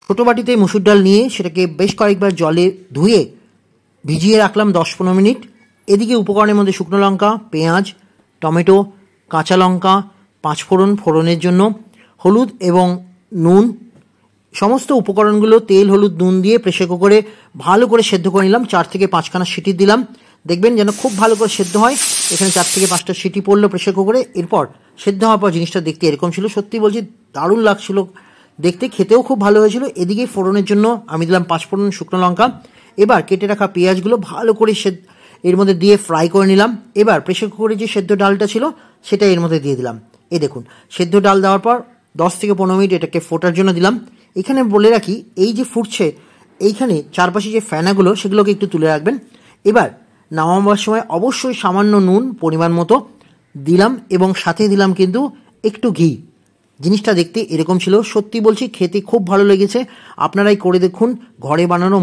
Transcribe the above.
ছোটো বাটিতে মুসুর ডাল নিয়ে সেটাকে বেশ কয়েকবার জলে ধুয়ে ভিজিয়ে রাখলাম 10-15 মিনিট। এদিকে উপকরণের মধ্যে শুকনো লঙ্কা, পেঁয়াজ, টমেটো, কাঁচা লঙ্কা, পাঁচফোড়ন, ফোড়নের জন্য হলুদ এবং নুন, সমস্ত উপকরণগুলো তেল, হলুদ, নুন দিয়ে প্রেসার কুকারে ভালো করে সেদ্ধ করে নিলাম। 4 থেকে 5খানা সিটি দিলাম, দেখবেন যেন খুব ভালো করে সেদ্ধ হয়। এখানে 4 থেকে 5টা সিটি পড়লো প্রেসার কুকারে। এরপর সেদ্ধ হওয়ার পর জিনিসটা দেখতে এরকম ছিল। সত্যি বলছি দারুণ লাগছিল দেখতে, খেতেও খুব ভালো হয়েছিল। এদিকে ফোড়নের জন্য আমি দিলাম পাঁচফোড়ন, শুকনো লঙ্কা। এবার কেটে রাখা পেঁয়াজগুলো ভালো করে এর মধ্যে দিয়ে ফ্রাই করে নিলাম। এবার প্রেসার কুকারে যে সেদ্ধ ডালটা ছিল সেটা এর মধ্যে দিয়ে দিলাম। এই দেখুন, সেদ্ধ ডাল দেওয়ার পর 10 থেকে 15 মিনিট এটাকে ফোটার জন্য দিলাম। এখানে বলে রাখি, এই যে ফুটছে এইখানে চারপাশে যে ফ্যানাগুলো সেগুলোকে একটু তুলে রাখবেন। এবার নামাবার সময় অবশ্যই সামান্য নুন পরিমাণ মতো দিলাম এবং সাথে দিলাম কিন্তু একটু ঘি। জিনিসটা দেখতে এরকম ছিল। সত্যি বলছি খেতে খুব ভালো লেগেছে। আপনারাই করে দেখুন ঘরে বানানো